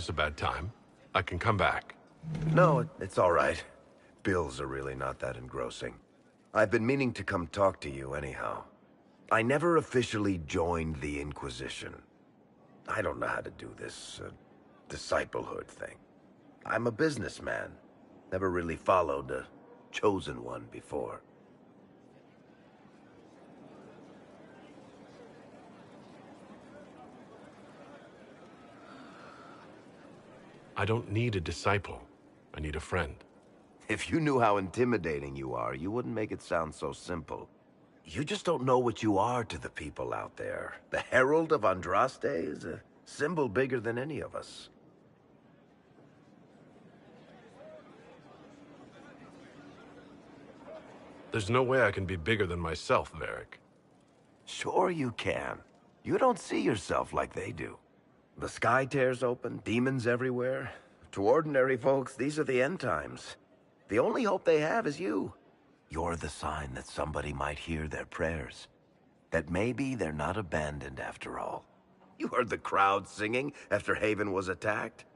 this a bad time, I can come back. No, it's all right. Bills are really not that engrossing. I've been meaning to come talk to you anyhow. I never officially joined the Inquisition. I don't know how to do this, disciplehood thing. I'm a businessman. Never really followed a chosen one before. I don't need a disciple. I need a friend. If you knew how intimidating you are, you wouldn't make it sound so simple. You just don't know what you are to the people out there. The Herald of Andraste is a symbol bigger than any of us. There's no way I can be bigger than myself, Varric. Sure you can. You don't see yourself like they do. The sky tears open, demons everywhere. To ordinary folks, these are the end times. The only hope they have is you. You're the sign that somebody might hear their prayers. That maybe they're not abandoned after all. You heard the crowd singing after Haven was attacked?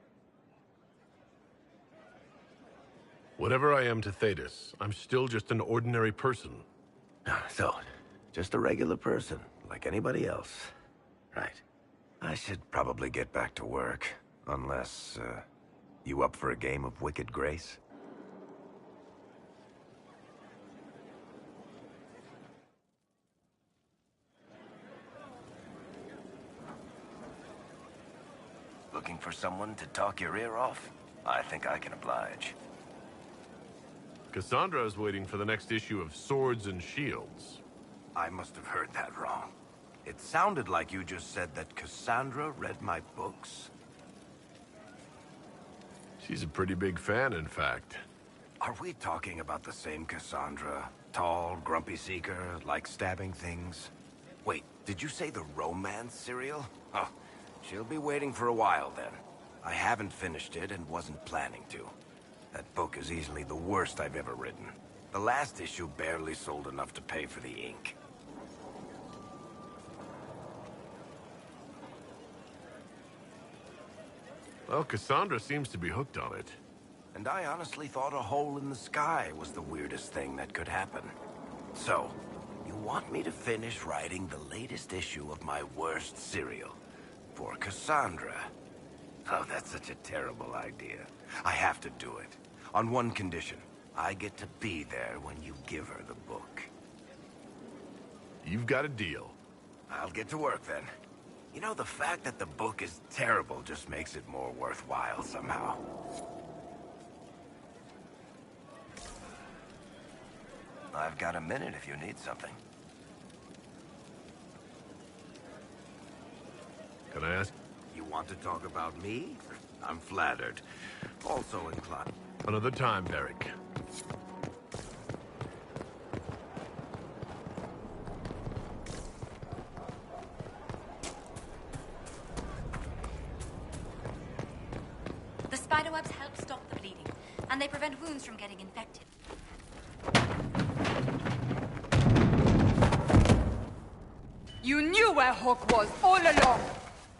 Whatever I am to Thetis, I'm still just an ordinary person. So, just a regular person, like anybody else. Right. I should probably get back to work. Unless, you up for a game of Wicked Grace? Looking for someone to talk your ear off? I think I can oblige. Cassandra is waiting for the next issue of Swords and Shields. I must have heard that wrong. It sounded like you just said that Cassandra read my books. She's a pretty big fan, in fact. Are we talking about the same Cassandra? Tall, grumpy seeker, likes stabbing things? Wait, did you say the romance serial? Oh, she'll be waiting for a while then. I haven't finished it and wasn't planning to. That book is easily the worst I've ever written. The last issue barely sold enough to pay for the ink. Well, Cassandra seems to be hooked on it. And I honestly thought a hole in the sky was the weirdest thing that could happen. So, you want me to finish writing the latest issue of my worst serial for Cassandra? Oh, that's such a terrible idea. I have to do it. On one condition. I get to be there when you give her the book. You've got a deal. I'll get to work then. You know, the fact that the book is terrible just makes it more worthwhile somehow. I've got a minute if you need something. Can I ask? You want to talk about me? I'm flattered. Also inclined. Another time, Varric. The spiderwebs help stop the bleeding, and they prevent wounds from getting infected. You knew where Hawk was all along!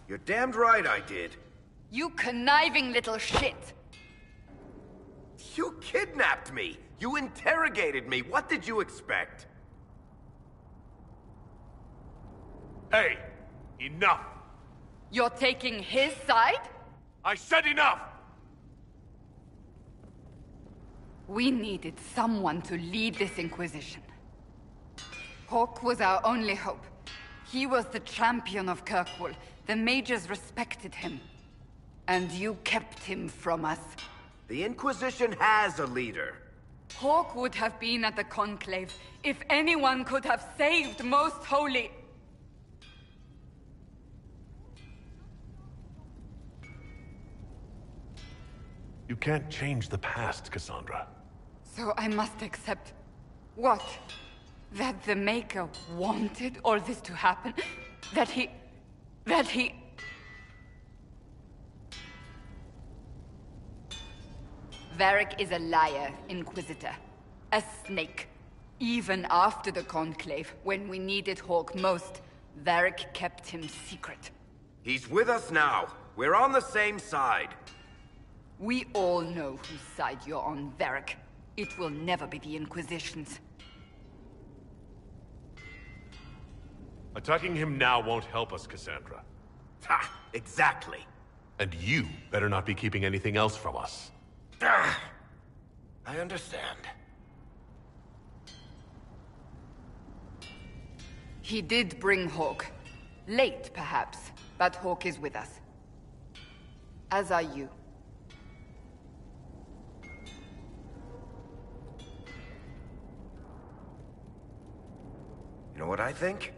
You're damned right I did. You conniving little shit! You kidnapped me! You interrogated me! What did you expect? Hey! Enough! You're taking his side? I said enough! We needed someone to lead this Inquisition. Hawk was our only hope. He was the champion of Kirkwall. The mages respected him. And you kept him from us. The Inquisition has a leader. Hawk would have been at the Conclave if anyone could have saved Most Holy. You can't change the past, Cassandra. So I must accept... what? That the Maker wanted all this to happen? That he... Varric is a liar, Inquisitor. A snake. Even after the Conclave, when we needed Hawk most, Varric kept him secret. He's with us now. We're on the same side. We all know whose side you're on, Varric. It will never be the Inquisition's. Attacking him now won't help us, Cassandra. Ha! Exactly. And you better not be keeping anything else from us. Ah, I understand. He did bring Hawk. Late, perhaps, but Hawk is with us. As are you. You know what I think?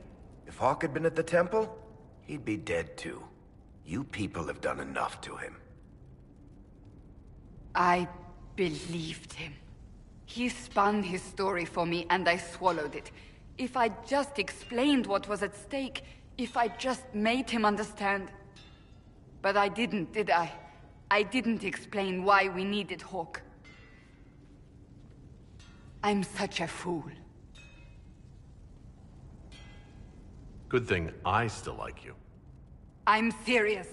If Hawk had been at the temple, he'd be dead too. You people have done enough to him. I believed him. He spun his story for me, and I swallowed it. If I just explained what was at stake, if I just made him understand. But I didn't, did I? I didn't explain why we needed Hawk. I'm such a fool. Good thing I still like you. I'm serious.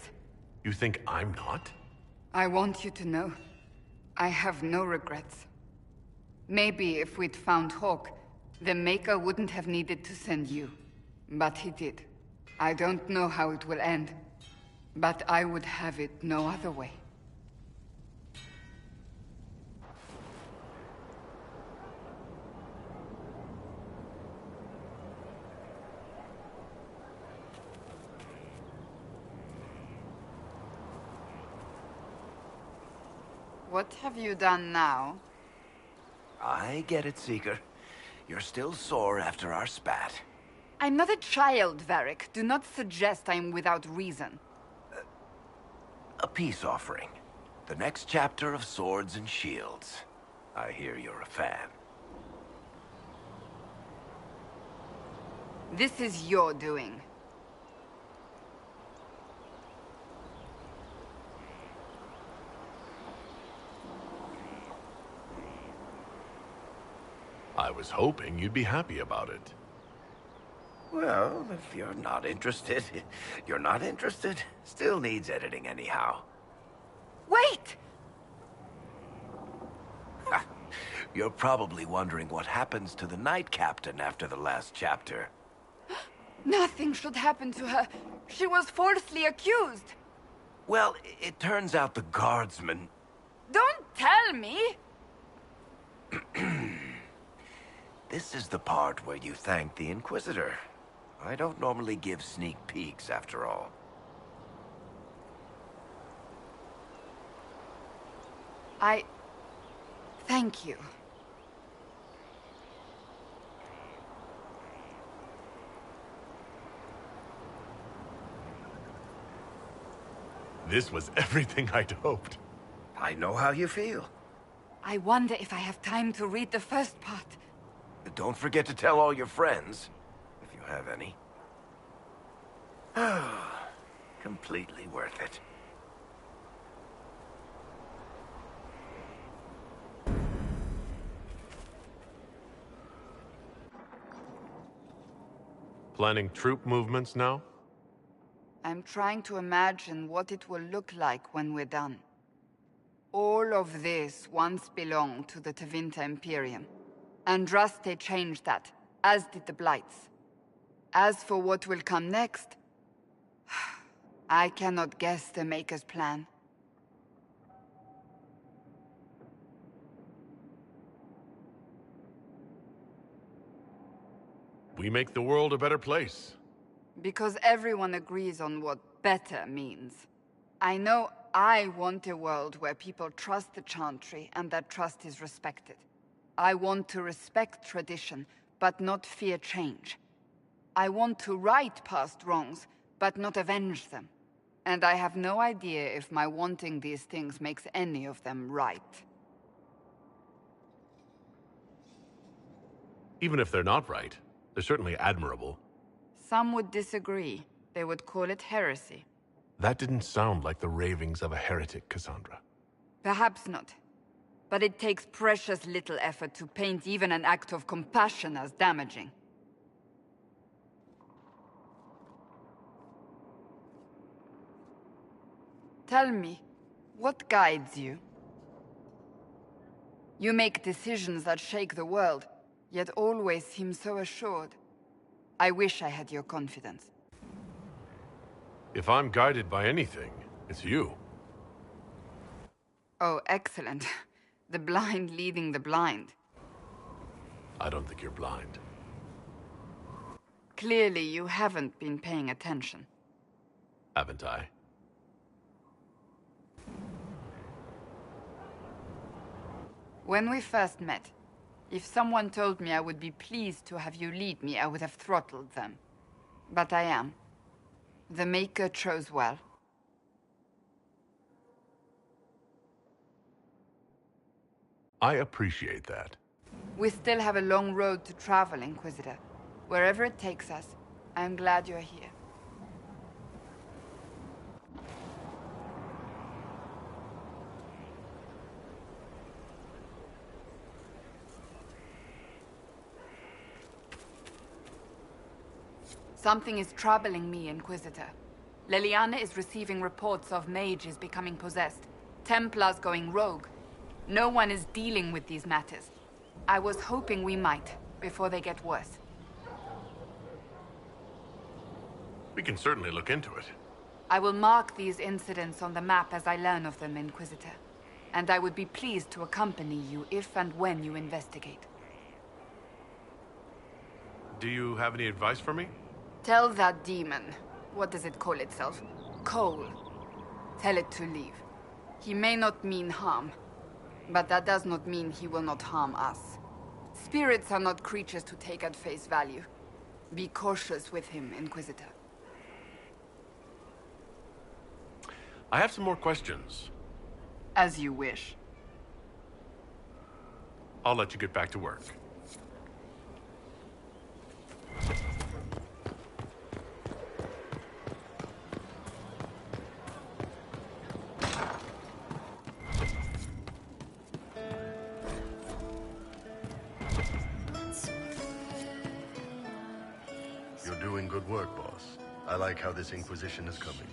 You think I'm not? I want you to know, I have no regrets. Maybe if we'd found Hawk, the Maker wouldn't have needed to send you. But he did. I don't know how it will end, but I would have it no other way. What have you done now? I get it, Seeker. You're still sore after our spat. I'm not a child, Varric. Do not suggest I'm without reason. A peace offering. The next chapter of Swords and Shields. I hear you're a fan. This is your doing. I was hoping you'd be happy about it. Well, if you're not interested, you're not interested. Still needs editing anyhow. Wait! You're probably wondering what happens to the Knight Captain after the last chapter. Nothing should happen to her. She was falsely accused. Well, it turns out the guardsmen... Don't tell me! This is the part where you thank the Inquisitor. I don't normally give sneak peeks, after all. Thank you. This was everything I'd hoped. I know how you feel. I wonder if I have time to read the first part. Don't forget to tell all your friends, if you have any. Completely worth it. Planning troop movements now? I'm trying to imagine what it will look like when we're done. All of this once belonged to the Tevinter Imperium. Andraste changed that, as did the Blights. As for what will come next, I cannot guess the Maker's plan. We make the world a better place. Because everyone agrees on what better means. I know I want a world where people trust the Chantry and that trust is respected. I want to respect tradition, but not fear change. I want to right past wrongs, but not avenge them. And I have no idea if my wanting these things makes any of them right. Even if they're not right, they're certainly admirable. Some would disagree. They would call it heresy. That didn't sound like the ravings of a heretic, Cassandra. Perhaps not. But it takes precious little effort to paint even an act of compassion as damaging. Tell me, what guides you? You make decisions that shake the world, yet always seem so assured. I wish I had your confidence. If I'm guided by anything, it's you. Oh, excellent. The blind leading the blind. I don't think you're blind. Clearly, you haven't been paying attention. Haven't I? When we first met, if someone told me I would be pleased to have you lead me, I would have throttled them. But I am. The Maker chose well. I appreciate that. We still have a long road to travel, Inquisitor. Wherever it takes us, I'm glad you're here. Something is troubling me, Inquisitor. Leliana is receiving reports of mages becoming possessed, Templars going rogue. No one is dealing with these matters. I was hoping we might, before they get worse. We can certainly look into it. I will mark these incidents on the map as I learn of them, Inquisitor. And I would be pleased to accompany you if and when you investigate. Do you have any advice for me? Tell that demon, what does it call itself? Cole. Tell it to leave. He may not mean harm, but that does not mean he will not harm us. Spirits are not creatures to take at face value. Be cautious with him, Inquisitor. I have some more questions. As you wish. I'll let you get back to work. You're doing good work, boss. I like how this Inquisition is coming.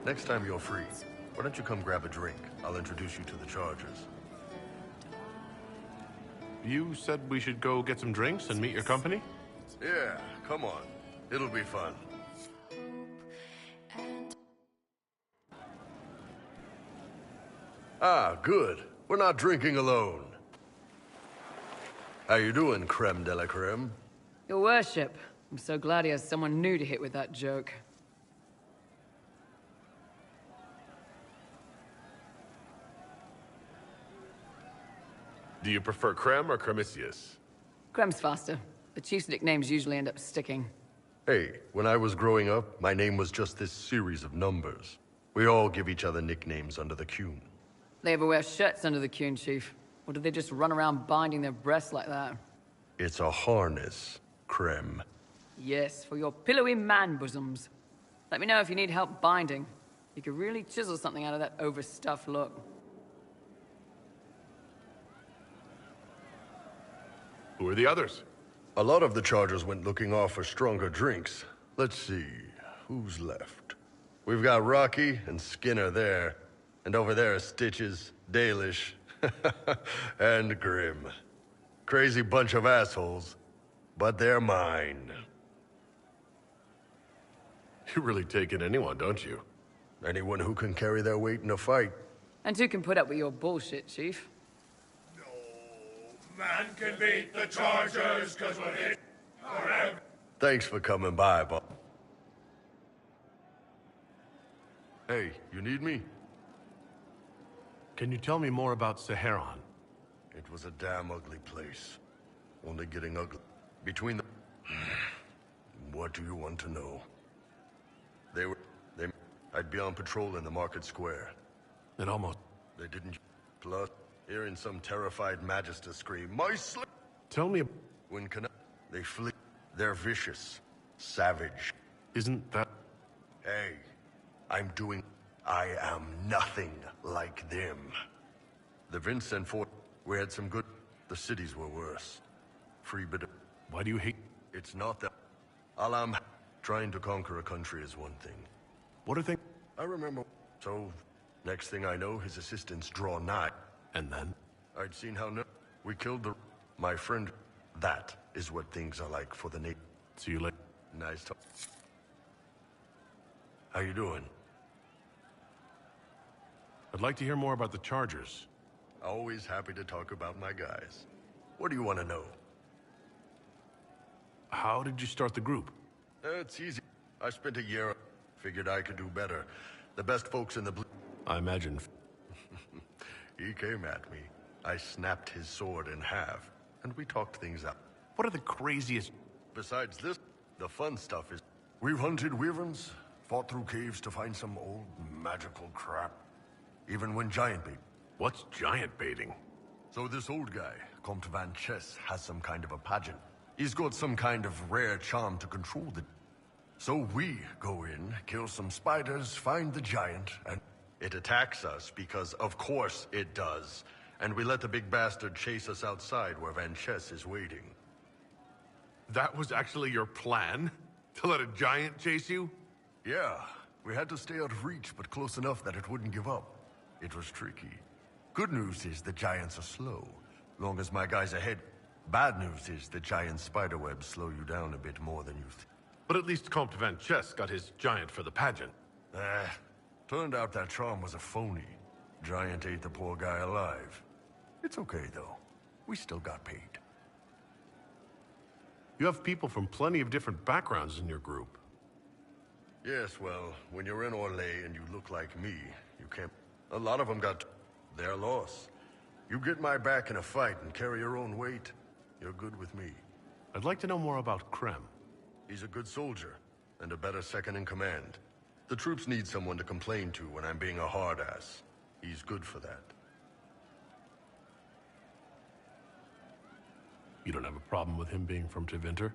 Next time you're free, why don't you come grab a drink? I'll introduce you to the Chargers. You said we should go get some drinks and meet your company? Yeah, come on. It'll be fun. Ah, good. We're not drinking alone. How you doing, creme de la creme? Your worship. I'm so glad he has someone new to hit with that joke. Do you prefer Creme or Cremisius? Crem's faster. The chief's nicknames usually end up sticking. Hey, when I was growing up, my name was just this series of numbers. We all give each other nicknames under the Qun. They ever wear shirts under the Qun, Chief? Or do they just run around binding their breasts like that? It's a harness, creme. Yes, for your pillowy man bosoms. Let me know if you need help binding. You could really chisel something out of that overstuffed look. Who are the others? A lot of the Chargers went looking off for stronger drinks. Let's see, who's left? We've got Rocky and Skinner there. And over there are Stitches, Dalish, and Grim. Crazy bunch of assholes, but they're mine. You really take in anyone, don't you? Anyone who can carry their weight in a fight. And who can put up with your bullshit, Chief? No man can beat the Chargers, cause we're hit forever. Thanks for coming by, Bob. Hey, you need me? Can you tell me more about Saharon? It was a damn ugly place. Only getting ugly. Between the... What do you want to know? I'd be on patrol in the market square. It almost... They didn't... Plus, hearing some terrified Magister scream, "My slave!" Tell me... When they flee. They're vicious. Savage. Isn't that... Hey, I am nothing like them. The Vincent Fort, we had some good... The cities were worse. Free bit of... Why do you hate... It's not that... All trying to conquer a country is one thing. What are they... I remember... So, Next thing I know, his assistants draw nigh. And then? I'd seen how we killed my friend. That is what things are like for the Navy. See you later. Nice talk. How you doing? I'd like to hear more about the Chargers. Always happy to talk about my guys. What do you want to know? How did you start the group? It's easy. I spent a year. Figured I could do better. The best folks in the blue. I imagine. He came at me. I snapped his sword in half, and we talked things out. What are the craziest... Besides this, the fun stuff is... We've hunted wyverns, fought through caves to find some old magical crap. Even when giant bait. What's giant baiting? So this old guy, Comte Van Chess, has some kind of a pageant. He's got some kind of rare charm to control the... So we go in, kill some spiders, find the giant, and... It attacks us because, of course, it does. And we let the big bastard chase us outside where Van Chess is waiting. That was actually your plan? To let a giant chase you? Yeah, we had to stay out of reach, but close enough that it wouldn't give up. It was tricky. Good news is the giants are slow. Long as my guy's ahead. Bad news is the giant spiderwebs slow you down a bit more than you think. But at least Comte Van Chess got his giant for the pageant. Turned out that charm was a phony. Giant ate the poor guy alive. It's okay, though. We still got paid. You have people from plenty of different backgrounds in your group. Yes, well, when you're in Orlais and you look like me, you can't... A lot of them got their loss. You get my back in a fight and carry your own weight, you're good with me. I'd like to know more about Krem. He's a good soldier, and a better second-in-command. The troops need someone to complain to when I'm being a hard-ass. He's good for that. You don't have a problem with him being from Tevinter?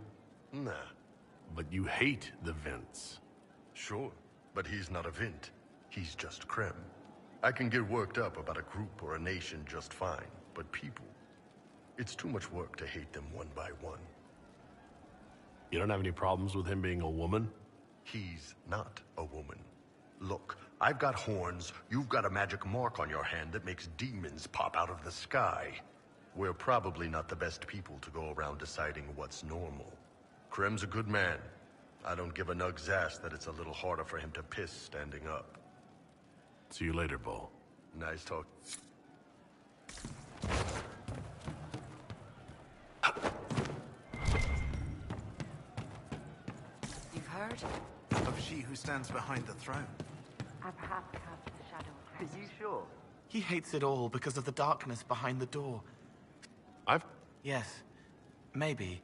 Nah. But you hate the Vints. Sure, but he's not a Vint. He's just Krem. I can get worked up about a group or a nation just fine, but people... It's too much work to hate them one by one. You don't have any problems with him being a woman? He's not a woman. Look, I've got horns, you've got a magic mark on your hand that makes demons pop out of the sky. We're probably not the best people to go around deciding what's normal. Krem's a good man. I don't give a nug's ass that it's a little harder for him to piss standing up. See you later, Bull. Nice talk. You've heard? Of she who stands behind the throne. I perhaps have the shadow of Are you sure? He hates it all because of the darkness behind the door. Yes. Maybe.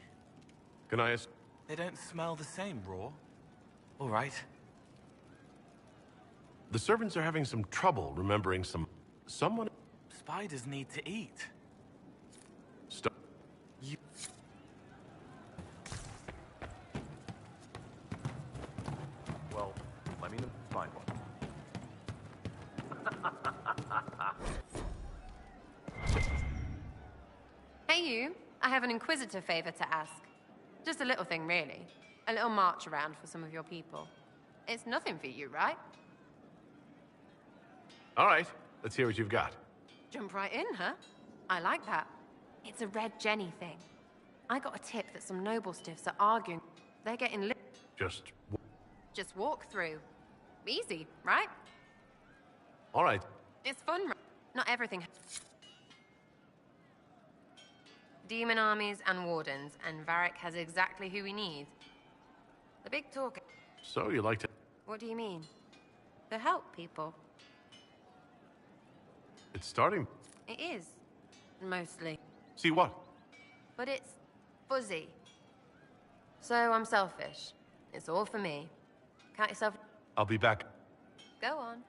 Can I ask? They don't smell the same, Raw. All right. The servants are having some trouble remembering someone... Spiders need to eat. Stop. You... Well, let me find one. Hey you, I have an Inquisitor favor to ask. Just a little thing, really. A little march around for some of your people. It's nothing for you, right? All right, let's hear what you've got. Jump right in, huh? I like that. It's a Red Jenny thing. I got a tip that some noble stiffs are arguing. They're getting Just walk through. Easy, right? All right. It's fun, right? Not everything... Demon armies and wardens, and Varric has exactly who we need. The big talk... So you like to... What do you mean? To help people. It's starting... It is. Mostly. See what? But it's fuzzy. So I'm selfish. It's all for me. Count yourself... I'll be back. Go on.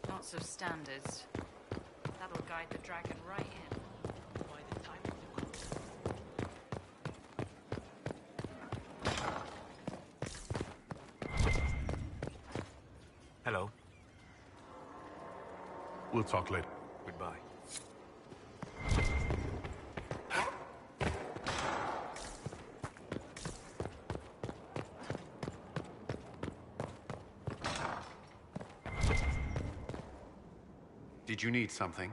Lots of standards. That'll guide the dragon right in. By the time Hello. We'll talk later. Good Goodbye. Did you need something?